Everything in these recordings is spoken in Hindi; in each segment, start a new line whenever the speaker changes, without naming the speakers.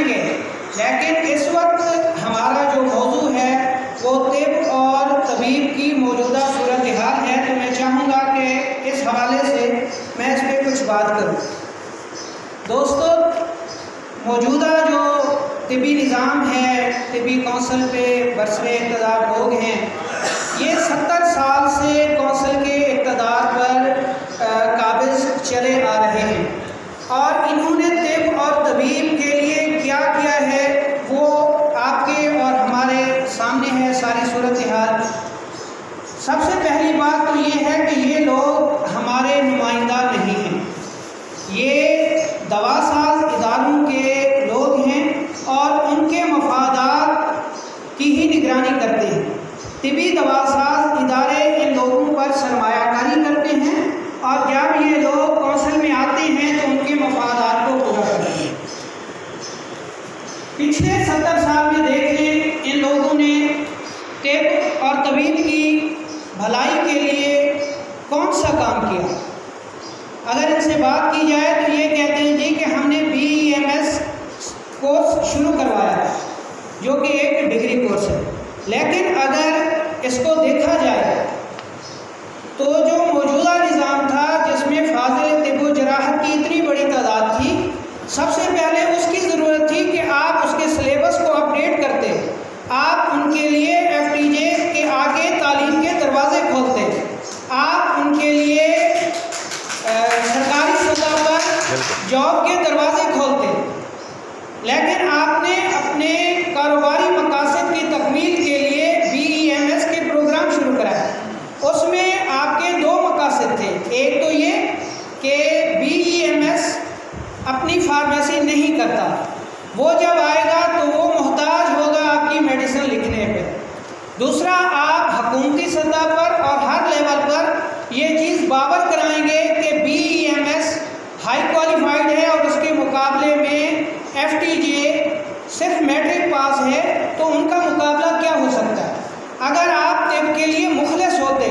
जाएंगे, लेकिन इस वक्त हमारा जो मौजू है वो तिब और तबीब की मौजूदा सूरत हाल है। तो मैं चाहूँगा कि इस हवाले से मैं इस पर कुछ बात करूँ। दोस्तों, मौजूदा जो तिबी निज़ाम है, तिबी कौंसल पे बरसरे इक़्तिदार लोग हैं, ये 70 साल से कौंसल के इक़्तिदार पर काबिज़ चले आ रहे हैं और इन्होंने तिब और तबीब के लिए क्या किया है वो आपके और हमारे सामने है सारी सूरत हाल। सबसे पहली बात तो ये है कि ये लोग हमारे नुमाइंदा नहीं हैं, ये दवासाज इदारों के लोग हैं और उनके मफादात की ही निगरानी करते हैं। तिबी दवासाज इदारे इन लोगों पर सरमायाकारी करते हैं और जब ये लोग कौंसल में आते हैं तो उनके मफादात को पूरा करते हैं। पिछले 70 साल में देख लें, इन लोगों ने तिब और तबीब की भलाई के लिए कौन सा काम किया। अगर इनसे बात की जाए तो ये कहते हैं जी कि हमने BEMS कोर्स शुरू करवाया है, जो कि एक डिग्री कोर्स है। लेकिन अगर इसको देखा जाए तो जो मौजूदा निज़ाम था जिसमें फाजिल तिब व जराहत की इतनी बड़ी तादाद थी, सबसे पहले उसकी ज़रूरत थी कि आप उसके सिलेबस को अपडेट करते, आप उनके लिए FTJ के आगे तालीम के दरवाजे खोलते, आप उनके लिए सरकारी सतह पर जॉब के दरवाजे खोलते। लेकिन आपने अपने कारोबारी मकासद की तकमील के लिए BEMS के प्रोग्राम शुरू कराए। उसमें आपके दो मकासद थे, एक तो ये कि BEMS अपनी फार्मेसी नहीं करता, वो जब आएगा तो वो मोहताज होगा आपकी मेडिसिन लिखने पे। दूसरा, आप हुकूमती सतह पर और हर लेवल पर ये चीज़ बावर कराएंगे कि BEMS हाई क्वालिफाइड है और उसके मुकाबले में FTJ सिर्फ मैट्रिक पास है, तो उनका मुकाबला क्या हो सकता है। अगर आप तिब के लिए मुखलिस होते,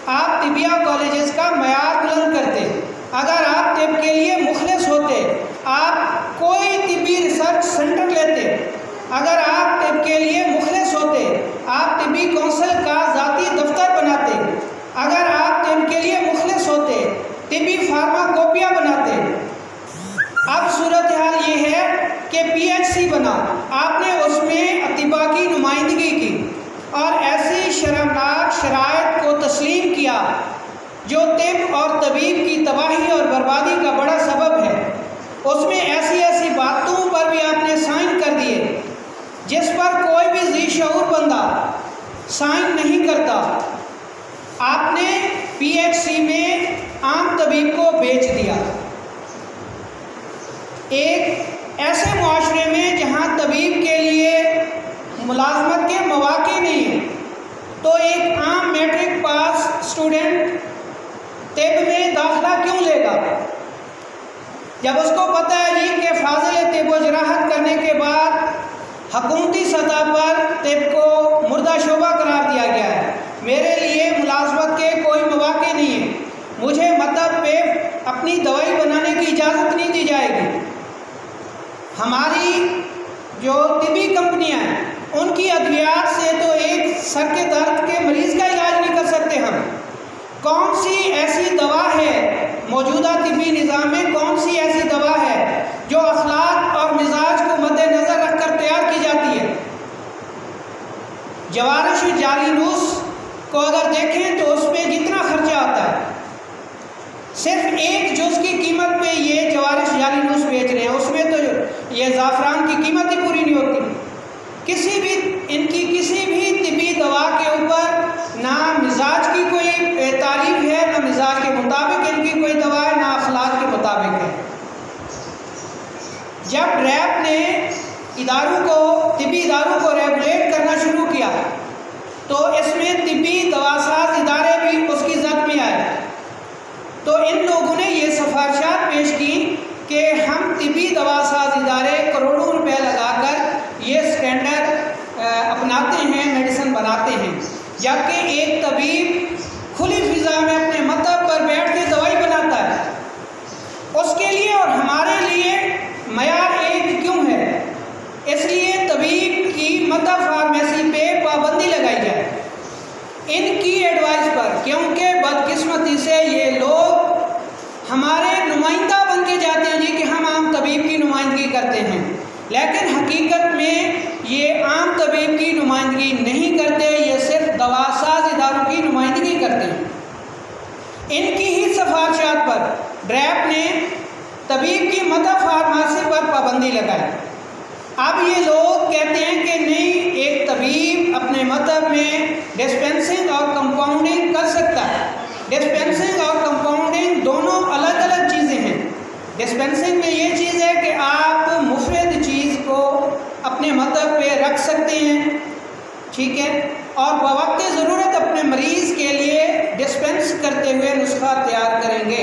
आप तिबिया कॉलेजेस का मयार बुलंद करते, अगर आप तिब के लिए मुखलिस होते, आप कोई तिबी रिसर्च सेंटर लेते, अगर आप तिब के लिए मुखलिस होते, आप तिबी कौंसल का ज़ाती दफ्तर बनाते, अगर आप तिब के लिए मुखलिस होते, तिबी फार्माकोपिया बनाते। अब सूरत हाल ये है कि PHC बना, आपने उसमें अतिबा की नुमाइंदगी की और ऐसी शर्मनाक शराइत को तस्लीम किया जो तिब और तबीब की तबाही और बर्बादी का बड़ा सबब है। उसमें ऐसी ऐसी बातों पर भी आपने साइन कर दिए जिस पर कोई भी ज़ी-शऊर बंदा साइन नहीं करता। आपने PHC में आम तबीब को बेच दिया। एक ऐसे मुआशरे में जहाँ तबीब के लिए मुलाजमत के मौके नहीं है, तो एक आम मैट्रिक पास स्टूडेंट तिब में दाखिला क्यों लेगा, जब उसको पता है जी कि फाजिल तिब व जराहत करने के बाद हुकूमती सतह पर तिब को मुर्दा शोबा करार दिया गया है, मेरे लिए मुलाजमत के कोई मौके नहीं है, मुझे मतलब पे अपनी दवाई बनाने की इजाज़त नहीं दी जाएगी। हमारी जो तिबी कंपनियां हैं उनकी अद्वियात से तो एक सर के दर्द के मरीज़ का इलाज नहीं कर सकते हम। कौन सी ऐसी दवा है मौजूदा तिबी निज़ाम में, कौन सी ऐसी दवा है जो अखलाक और मिजाज को मद्देनज़र रखकर तैयार की जाती है। जवारिश जालिनूस को अगर देखें तो उस पर जितना खर्चा आता है, सिर्फ एक जुज़ की कीमत पे ये जवारिश जालिनूस बेच रहे हैं, उसमें तो ये ज़ाफ़रान की कीमत ही पूरी नहीं होती। किसी भी इनकी किसी भी तिबी दवा के ऊपर ना मिजाज की कोई तारीफ है, ना मिजाज के मुताबिक इनकी कोई दवा है, ना अखलाक के मुताबिक है। जब रैब ने इदारों को, तिबी इदारों को रेगुलेट करना शुरू किया तो इसमें तिबी दवासाज इदारे भी उसकी जद में आए। तो इन लोगों ने ये सिफारिशात पेश की कि हम तिबी दवासाज इदारे करोड़ों रुपए लगाकर ये स्टैंडर्ड अपनाते हैं, मेडिसिन बनाते हैं, जबकि एक तबीब खुली फिजा में अपने मतब पर बैठ के दवाई बनाता है। उसके लिए और हमारे लिए मयार एक क्यों है? करते हैं, लेकिन हकीकत में ये आम तबीब की नुमाइंदगी नहीं करते, ये सिर्फ दवासाज इदारों की नुमाइंदगी करते हैं। इनकी ही सिफारिशात पर ड्रैप ने तबीब की मदद फार्मेसी पर पाबंदी लगाई। अब ये लोग कहते हैं कि नहीं, एक तबीब अपने मतलब में डिस्पेंसिंग और कंपाउंडिंग कर सकता है। डिस्पेंसिंग और कंपाउंडिंग दोनों अलग अलग चीज़ें हैं। डिस्पेंसिंग में ये चीज़ है कि आप मुफरद चीज़ को अपने मतलब पे रख सकते हैं, ठीक है, और बवक्त ज़रूरत अपने मरीज़ के लिए डिस्पेंस करते हुए नुस्खा तैयार करेंगे।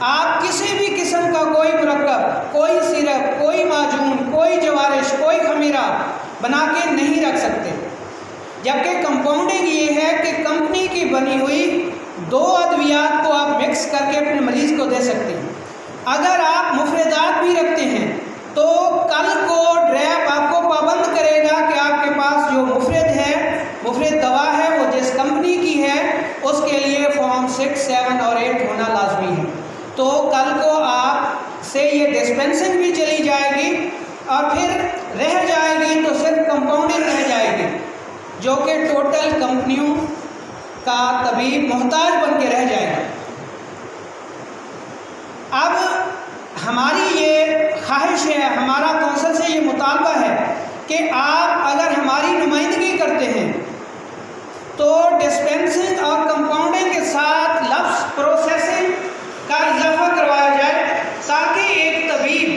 आप किसी भी किस्म का कोई मुरक्कब, कोई सिरप, कोई माजून, कोई जवारिश, कोई खमीरा बना के नहीं रख सकते। जबकि कंपाउंडिंग ये है कि कंपनी की बनी हुई 2 अद्वियात को आप मिक्स करके अपने मरीज़ को दे सकते हैं। अगर आप मुफरदात भी रखते हैं तो कल को ड्रैप आपको पाबंद करेगा कि आपके पास जो मुफरद दवा है वो जिस कंपनी की है उसके लिए फॉर्म 6, 7 और 8 होना लाजमी है। तो कल को आप से ये डिस्पेंसिंग भी चली जाएगी और फिर रह जाएगी तो सिर्फ कंपाउंडिंग रह जाएगी, जो कि टोटल कंपनियों का तबीब मोहताज बन के रह जाएगा। अब हमारी ये ख्वाहिश है, हमारा कौंसल से ये मुतालबा है कि आप अगर हमारी नुमाइंदगी करते हैं तो डिस्पेंसिंग और कंपाउंडिंग के साथ लफ्ज़ प्रोसेसिंग का इजाफा करवाया जाए, ताकि एक तबीब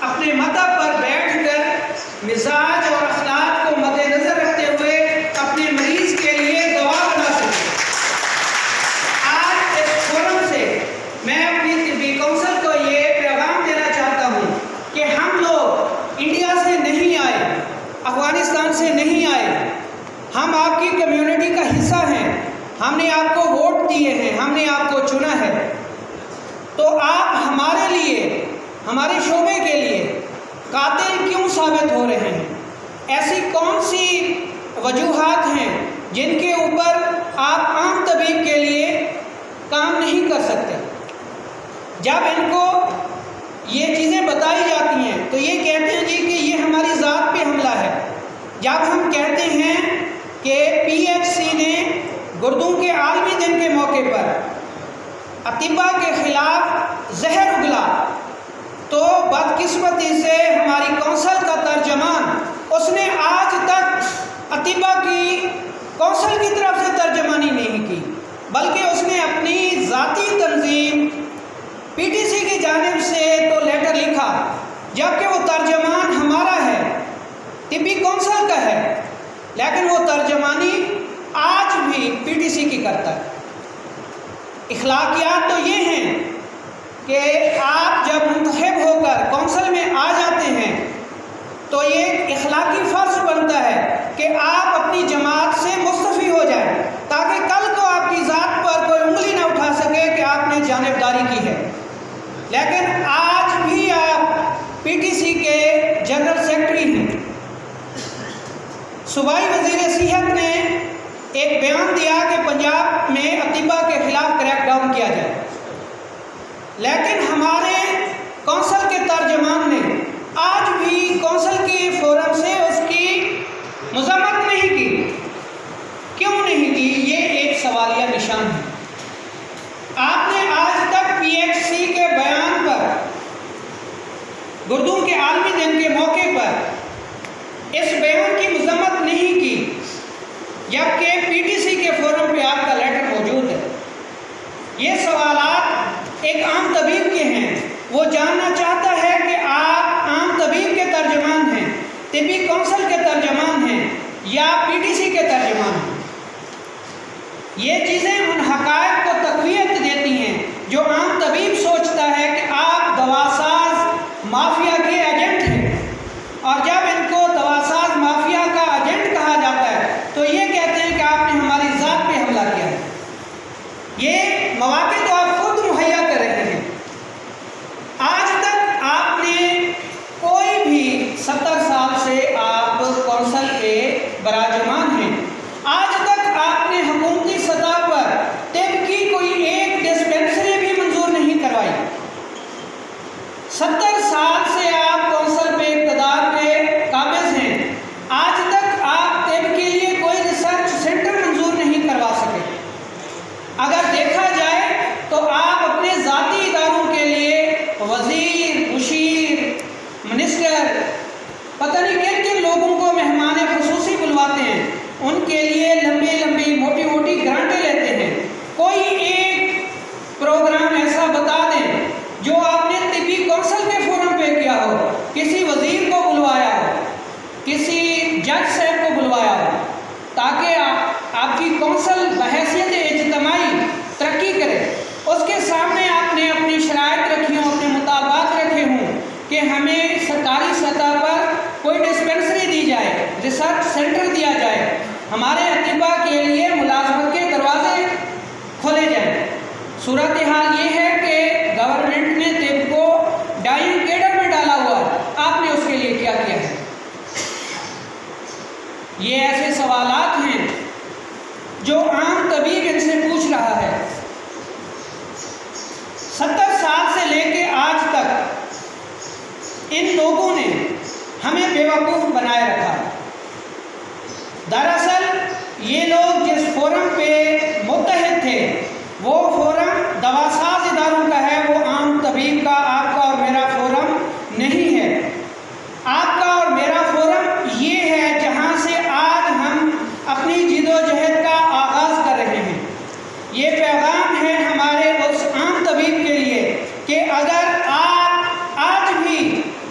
अपने मतलब पर बैठकर मिजाज और अखलाक को मद्देनज़र रखते हुए अपने मरीज़ के लिए दवा बना सके। आज इस फोरम से मैं अपनी तिब्बी कौंसल को ये पैगाम देना चाहता हूँ कि हम लोग इंडिया से नहीं आए, अफगानिस्तान से नहीं आए, हम आपकी कम्युनिटी का हिस्सा हैं, हमने आपको वोट दिए हैं, हमने आपको चुना है, तो आप हमारे लिए, हमारे शोबे के लिए कातिल क्यों साबित हो रहे हैं? ऐसी कौन सी वजूहात हैं जिनके ऊपर आप आम तबीब के लिए काम नहीं कर सकते? जब इनको ये चीज़ें बताई जाती हैं तो ये कहते हैं जी कि ये हमारी ज़ात पे हमला है। जब हम कहते हैं कि PHC ने गुर्दों के आलमी दिन के मौके पर अतिबा के ख़िलाफ़ जहर उगला, तो बदकिस्मती से हमारी कौंसल का तर्जमान, उसने आज तक अतिबा की कौंसल की तरफ से तर्जमानी नहीं की, बल्कि उसने अपनी ज़ाती तंजीम PTC की जानिब से तो लेटर लिखा, जबकि वो तर्जमान हमारा है, तिब्बी कौंसल का है, लेकिन वो तर्जमानी आज भी PTC की करता है। इखलाकियात तो ये हैं कि आप जब मुंतखब होकर कौंसल में आ जाते हैं तो ये इखलाकी फ़र्ज बनता है कि आप अपनी जमात से मुस्तफ़ी हो जाएं, ताकि कल को आपकी ज़ात पर कोई उंगली ना उठा सके कि आपने जानिबदारी की है। लेकिन आज भी आप PTC के जनरल सेक्रेटरी हैं। सूबाई वज़ीर सेहत ने एक बयान दिया कि पंजाब में अतिबा के ख़िलाफ़ क्रैकडाउन किया जाए, लेकिन हमारे कौंसल के तर्जमान ने आज भी कौंसल के फोरम से उसकी मज़म्मत नहीं की। क्यों नहीं की? ये एक सवालिया निशान है। आपने आज तक PHC के बयान पर, गुर्दों के आलमी दिन के मौके पर इस बयान की मज़म्मत नहीं की, जबकि PTC के फोरम पे आपका लेटर मौजूद है। ये सवालात एक आम तबीब के हैं, वो जानना चाहता है कि आप आम तबीब के तर्जमान हैं, तिब्बी कौंसल के तर्जमान हैं या PTC के तर्जमान हैं। ये चीज़ें उन हक़ाइक़ को तक़वियत देती हैं जो आम तबीब सोचता है कि आप दवासाज माफिया के एजेंट हैं, और जब इनको दवासाज माफिया का एजेंट कहा जाता है तो ये कहते हैं कि आपने हमारी ज़ात पे हमला किया है। ये मौक़े तो आप खुद मुहैया कर रहे हैं। आज तक आपने कोई भी 70 साल से आप कौंसल के बराजमान हैं, आज तक आपने हुकूमती सतह पर तिब की कोई एक डिस्पेंसरी भी मंजूर नहीं करवाई। 70 साल से आप कौंसल पता नहीं किन किन लोगों को मेहमान खुसूसी बुलवाते हैं, उनके लिए लंबी लंबी मोटी मोटी ग्रांटें लेते हैं। कोई एक प्रोग्राम ऐसा बता दें जो आपने तिब्बी कौंसिल के फोरम पे किया हो, किसी वजीर को बुलवाया हो, किसी जज साहब को बुलवाया हो, ताकि आपकी कौंसिल बहैसियत इज्तिमाई तरक्की करे। उसके सामने आपने अपनी शराइत रखी हों, अपने मुताबात रखे हों कि हमें सरकारी सतह पर कोई डिस्पेंसरी दी जाए, रिसर्च सेंटर दिया जाए, हमारे अतिबा के लिए मुलाजमत के दरवाजे खोले जाएं। सूरत हाल ये है कि गवर्नमेंट ने तिब को डाइंग केडर में डाला हुआ है, आपने उसके लिए क्या किया है? ये ऐसे सवालात हैं जो आम तबीब इनसे पूछ रहा है। 70 साल से लेके आज तक इन लोगों ने हमें बेवकूफ़ बनाए रखा। दरअसल ये लोग जिस फोरम पे मुत्तहिद थे, वो फोरम दवासाज इदारों का है, वो आम तबीब का, आपका और मेरा फोरम नहीं है। आपका और मेरा फोरम ये है जहाँ से आज हम अपनी जिदोजहद का आगाज़ कर रहे हैं। ये पैगाम है हमारे उस आम तबीब के लिए कि अगर आप आज भी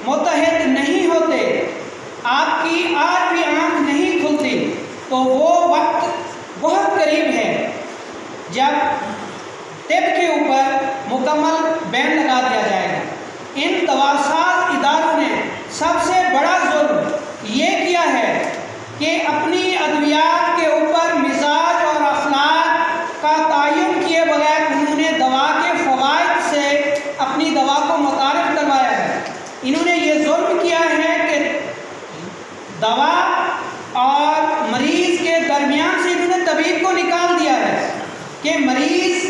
मुत्तहिद नहीं होते, आपकी आज भी आँख नहीं खुलती, तो वो वक्त बहुत करीब है जब तिब के ऊपर मुकम्मल बैन लगा दिया जाएगा। इन दवासाज इदारों ने सबसे बड़ा जुल्म ये किया है कि अपनी अद्वियात के ऊपर मिजाज और अखलाक का तयन किए बगैर उन्होंने दवा के फ़वाइद से अपनी दवा को मुतारिफ करवाया है। इन्होंने ये जुल्म किया है कि दवा और मरीज़ के दरमियान से इन्होंने तबीब को निकाल दिया है कि मरीज़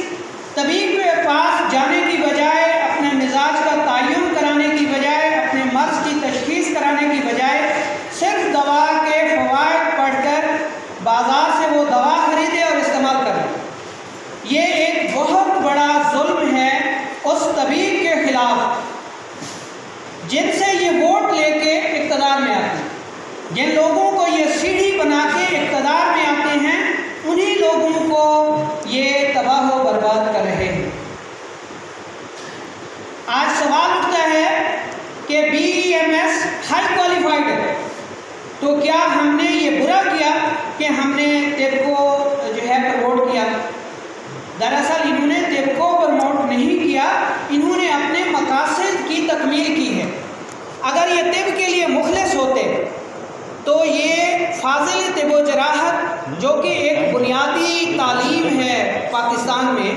तबीब के पास जाने की बजाय, अपने मिजाज का तयन कराने की बजाय, अपने मर्ज़ की तशख़ीस कराने की बजाय सिर्फ दवा के फ़वाइद पढ़कर बाज़ार से वो दवा ख़रीदे और इस्तेमाल करे। ये एक बहुत बड़ा जुल्म है उस तबीब के ख़िलाफ़ जिनसे ये वोट लेके इक़्तिदार में आते हैं, जिन लोगों को ये सीढ़ी बना के इक़्तिदार में आते हैं, उन्हीं लोगों को ये तबाह व बर्बाद कर रहे हैं। आज सवाल उठता है कि BEMS हाई क्वालिफाइड है, तो क्या हमने ये बुरा किया कि हमने तिब को जो है प्रमोट किया? दरअसल इन्होंने तिब को प्रमोट नहीं किया, इन्होंने अपने मकासद की तकमील की है। अगर ये तिब के लिए मुखलिस होते तो ये फाजिल तिब व जराहत जो कि एक बुनियादी तालीम है पाकिस्तान में,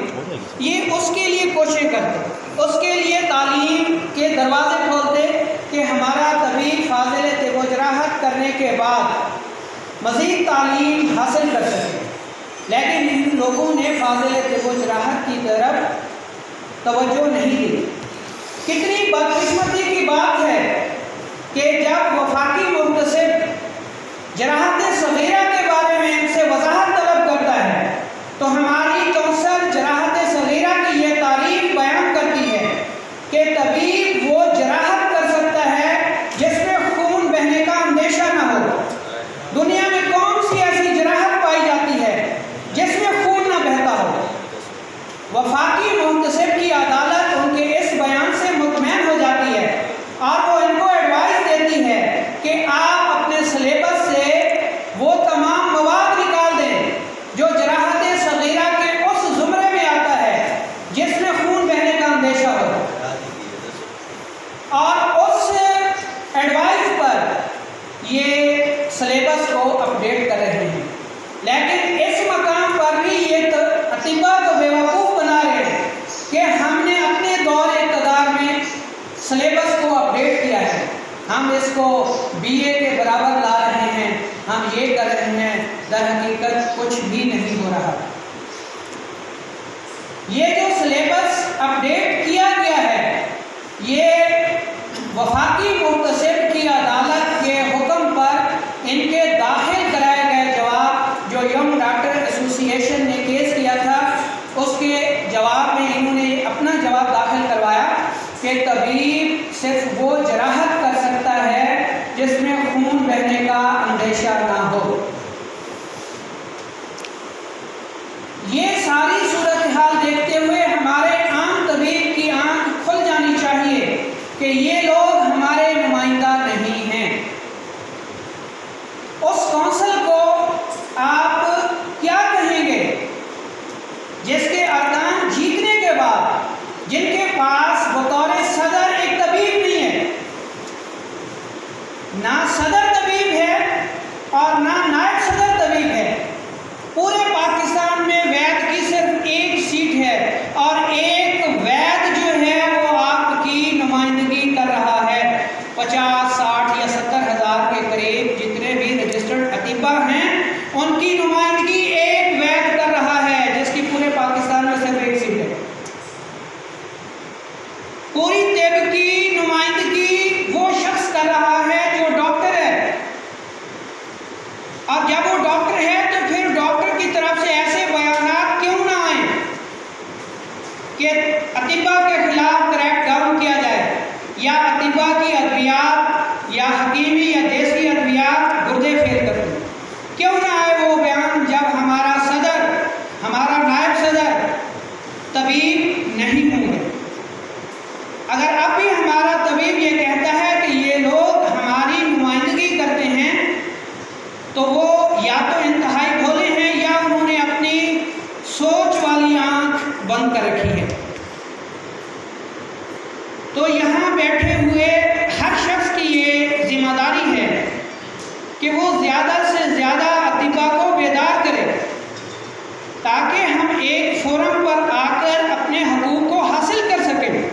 ये उसके लिए कोशिश करते, उसके लिए तालीम के दरवाजे खोलते कि हमारा तबीब फाजिल तिब व जराहत करने के बाद मज़ीद तालीम हासिल कर सके। लेकिन इन लोगों ने फाजिल तिब व जराहत की तरफ तवज्जो नहीं दी। कितनी बदकिस्मती की बात है कि जब वफाकी मुंतसिब जराहत सगीरा के बारे में इनसे वजाहत तलब करता है, तो हमारी कौंसिल जराहत सगीरा की ये तारीफ बयान करती है कि तबीब वो जराहत कर सकता है जिसमें खून बहने का अंदेशा न हो। दुनिया में कौन सी ऐसी जराहत पाई जाती है जिसमें खून न बहता हो? वफाकी मुंतसिब की अदालत उनके इस बयान से मुतमैन हो जाती है और वो इनको एडवाइस देती है कि आप अपने सिलेबस से वो तमाम मवाद निकाल दें जो जराहत सगीरा के उस जुमरे में आता है जिसमें खून बहने का अंदेशा हो, और उस एडवाइस पर ये सिलेबस को अपडेट कर रहे हैं। लेकिन इस मकाम पर भी ये अतिबा को बेवकूफ़ बना रहे हैं कि हमने अपने दौर इक़्तिदार में सिलेबस को अपडेट किया है, हम इसको BA के बराबर ला रहे हैं, हम ये कर रहे हैं। दर हकीकत कुछ भी नहीं हो रहा। ये जो सिलेबस अपडेट किया गया है, ये वफाकी मुंतसिब की अदालत के हुक्म पर इनके दाखिल कराए गए जवाब, जो यंग डॉक्टर एसोसिएशन ने केस किया था, उसके जवाब में इन्होंने अपना जवाब दाखिल करवाया कि तबीब सिर्फ वो जराहत कर सकता है जिसमें अंदेशा ना हो। ये सारी सूरत हाल देखते हुए हमारे आम तबीब की आंख खुल जानी चाहिए कि ये लोग हमारे नुमाइंदा नहीं हैं। उस कौंसिल को आप क्या कहेंगे जिसके अरकान जीतने के बाद जिनके पास बतौर सदर एक तबीब नहीं है, ना सदर तबीब है और ना नायब सदर तबीब है। पूरे पाकिस्तान में वैद की सिर्फ एक सीट है और एक वैद जो है वो आपकी नुमाइंदगी कर रहा है। 50, 60 या 70 हज़ार के करीब जितने भी रजिस्टर्ड अतीबा हैं उनकी नुमाइंदगी एक वैद कर रहा है, जिसकी पूरे पाकिस्तान में सिर्फ एक सीट है। पूरी तिब की नुमाइंदगी वो शख्स कर रहा है जो डॉक्टर है, और जब वो डॉक्टर है तो फिर डॉक्टर की तरफ से ऐसे बयानात क्यों ना आए कि अतीबा के खिलाफ क्रैक डाउन किया जाए, या अतीबा की अद्वियात या हकीमी या देसी अद्वियात गुर्दे फेल कर दें। क्यों ना आए वो बयान जब हमारा सदर, हमारा नायब सदर तबीब नहीं होंगे। अगर अब भी हमारा तबीब ये कहता है कि ये लोग हमारी नुमाइंदगी करते हैं, तो वो या तो इंतहाई भोले हैं या उन्होंने अपनी सोच वाली आंख बंद कर रखी है। तो यहाँ बैठे हुए हर शख्स की ये जिम्मेदारी है कि वो ज़्यादा से ज़्यादा अतीबा को बेदार करे, ताकि हम एक फोरम पर आकर अपने हकूक़ को हासिल कर सकें।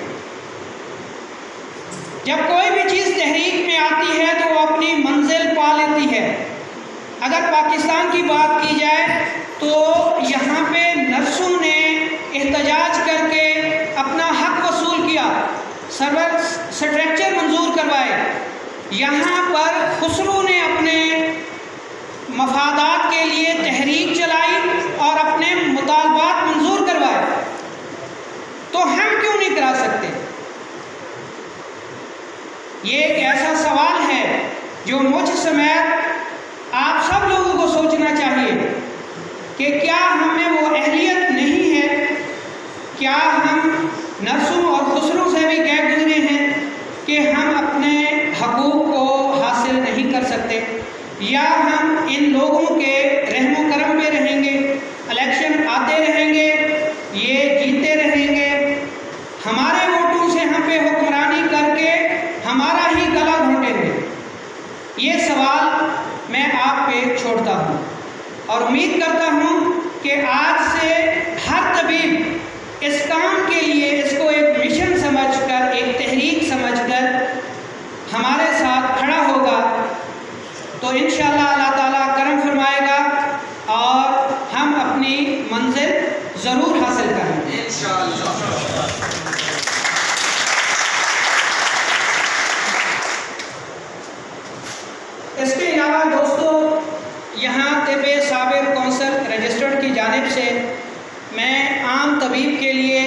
जब कोई भी चीज़ तहरीक में आती है तो वो अपनी मंजिल पा लेती है। अगर पाकिस्तान की बात की जाए तो यहाँ पे नर्सों ने एहतजाज करके अपना हक वसूल किया, सर्वर स्ट्रक्चर मंजूर करवाए। यहाँ पर खुसरू ने अपने मफादात के लिए तहरीक चलाई और अपने मुतालबात मंजूर करवाए, तो हम क्यों नहीं करा सकते? ये एक ऐसा सवाल है जो मुझ समेत आप सब लोगों को सोचना चाहिए कि क्या हमें वो अहलियत नहीं है, क्या हम नर्सों और खुसरों से भी कह गुजरे हैं कि हम अपने हकूक़ को हासिल नहीं कर सकते, या हम इन लोगों के रहमो करम पे रहेंगे, इलेक्शन आते रहेंगे, ये जीते रहेंगे, हमारे वोटों से हम पे हुक्मरानी करके हमारा ही गला घोंटेंगे। ये सवाल मैं आप पे छोड़ता हूँ और उम्मीद करता हूँ कि आज से हर तबीब इस काम के लिए इसको एक मिशन समझकर, एक तहरीक समझकर हमारे साथ खड़ा होगा, तो इंशाअल्लाह अल्लाह ताला करम फरमाएगा और हम अपनी मंजिल ज़रूर हासिल करेंगे इंशाअल्लाह। इसके अलावा दोस्तों, यहाँ तिब साबिर कौंसिल रजिस्टर्ड की जानिब से मैं आम तबीब के लिए